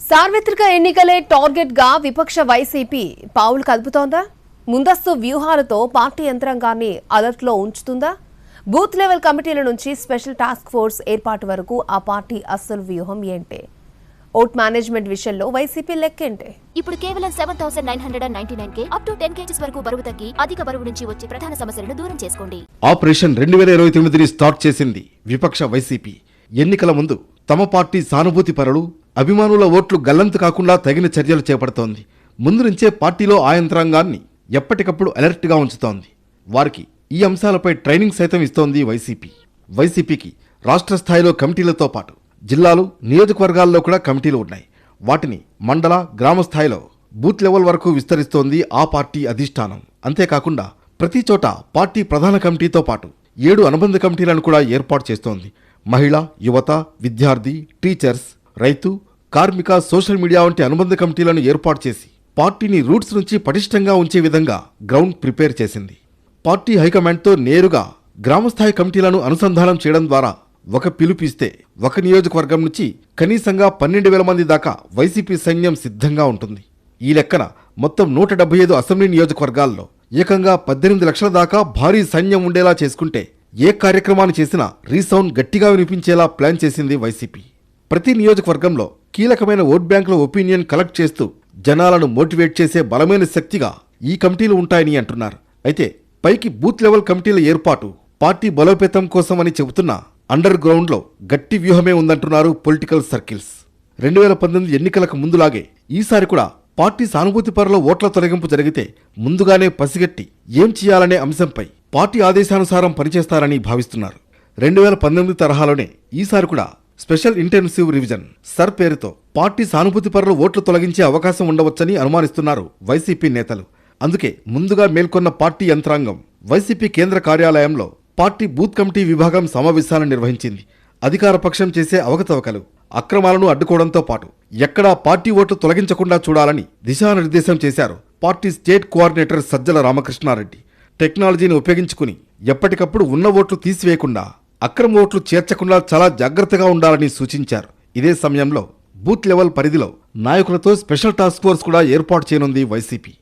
సార్వత్రిక ఎన్నికలే టార్గెట్ గా విపక్ష వైసీపీ పావులు కదుపుతోందా? ముందస్తు వ్యూహాలతో పార్టీ యంత్రాంగాన్ని అలర్ట్ లో ఉంచుతుందా? బూత్ లెవెల్ కమిటీల నుంచి స్పెషల్ టాస్క్ ఫోర్స్ ఏర్పాటు వరకు ఆ పార్టీ అసలు వ్యూహం ఏంటి? ఓట్ మేనేజ్మెంట్ విషయంలో వైసీపీ లెక్కేంటి? ఇప్పుడు కేవలం 7999 కే అప్ టు 10 kgs వరకు బరువు తగ్గి అధిక బరువు నుంచి వచ్చే ప్రధాన సమస్యలను దూరం చేసుకోండి. ఆపరేషన్ 2029ని స్టార్ట్ చేసింది విపక్ష వైసీపీ. ఎన్నికల ముందు తమ పార్టీ సానుభూతి పరులు, అభిమానుల ఓట్లు గల్లంతు కాకుండా తగిన చర్యలు చేపడుతోంది. ముందు నుంచే పార్టీలో ఆ యంత్రాంగాన్ని ఎప్పటికప్పుడు అలర్ట్గా ఉంచుతోంది. వారికి ఈ అంశాలపై ట్రైనింగ్ సైతం ఇస్తోంది వైసీపీ. వైసీపీకి రాష్ట్ర స్థాయిలో కమిటీలతో పాటు జిల్లాలు, నియోజకవర్గాల్లో కూడా కమిటీలు ఉన్నాయి. వాటిని మండల, గ్రామ స్థాయిలో బూత్ లెవెల్ వరకు విస్తరిస్తోంది ఆ పార్టీ అధిష్టానం. అంతేకాకుండా ప్రతి చోట పార్టీ ప్రధాన కమిటీతో పాటు 7 అనుబంధ కమిటీలను కూడా ఏర్పాటు చేస్తోంది. మహిళ, యువత, విద్యార్థి, టీచర్స్, రైతు, కార్మిక, సోషల్ మీడియా వంటి అనుబంధ కమిటీలను ఏర్పాటు చేసి పార్టీని రూట్స్ నుంచి పటిష్టంగా ఉంచే విధంగా గ్రౌండ్ ప్రిపేర్ చేసింది. పార్టీ హైకమాండ్తో నేరుగా గ్రామస్థాయి కమిటీలను అనుసంధానం చేయడం ద్వారా ఒక పిలుపిస్తే ఒక నియోజకవర్గం నుంచి కనీసంగా 12,000 మంది దాకా వైసీపీ సైన్యం సిద్ధంగా ఉంటుంది. ఈ లెక్కన మొత్తం 175 అసెంబ్లీ నియోజకవర్గాల్లో ఏకంగా 18 లక్షల దాకా భారీ సైన్యం ఉండేలా చేసుకుంటే ఏ కార్యక్రమాన్ని చేసినా రీసౌండ్ గట్టిగా వినిపించేలా ప్లాన్ చేసింది వైసీపీ. ప్రతి నియోజకవర్గంలో కీలకమైన ఓట్ బ్యాంకుల ఒపీనియన్ కలెక్ట్ చేస్తూ జనాలను మోటివేట్ చేసే బలమైన శక్తిగా ఈ కమిటీలు ఉంటాయని అంటున్నారు. అయితే పైకి బూత్ లెవెల్ కమిటీల ఏర్పాటు పార్టీ బలోపేతం కోసమని చెబుతున్నా అండర్ గ్రౌండ్లో గట్టి వ్యూహమే ఉందంటున్నారు పొలిటికల్ సర్కిల్స్. 2019 ఎన్నికలకు ముందులాగే ఈసారి కూడా పార్టీ సానుభూతి పరుల ఓట్ల తొలగింపు జరిగితే ముందుగానే పసిగట్టి ఏం చేయాలనే అంశంపై పార్టీ ఆదేశానుసారం పనిచేస్తారని భావిస్తున్నారు. 2019 తరహాలోనే ఈసారి కూడా స్పెషల్ ఇంటెన్సివ్ రివిజన్ సర్ పేరుతో పార్టీ సానుభూతి పరుల ఓట్లు తొలగించే అవకాశం ఉండవచ్చని అనుమానిస్తున్నారు వైసీపీ నేతలు. అందుకే ముందుగా మేల్కొన్న పార్టీ యంత్రాంగం వైసీపీ కేంద్ర కార్యాలయంలో పార్టీ బూత్ కమిటీ విభాగం సమావేశాలను నిర్వహించింది. అధికార పక్షం చేసే అవకతవకలు, అక్రమాలను అడ్డుకోవడంతో పాటు ఎక్కడా పార్టీ ఓట్లు తొలగించకుండా చూడాలని దిశానిర్దేశం చేశారు party state coordinator Sajjala Ramakrishna Reddy. టెక్నాలజీని ఉపయోగించుకుని ఎప్పటికప్పుడు ఉన్న ఓట్లు తీసివేయకుండా, అక్రమ ఓట్లు చేర్చకుండా చాలా జాగ్రత్తగా ఉండాలని సూచించారు. ఇదే సమయంలో బూత్ లెవెల్ పరిధిలో నాయకులతో స్పెషల్ టాస్క్ ఫోర్స్ కూడా ఏర్పాటు చేయనుంది వైసీపీ.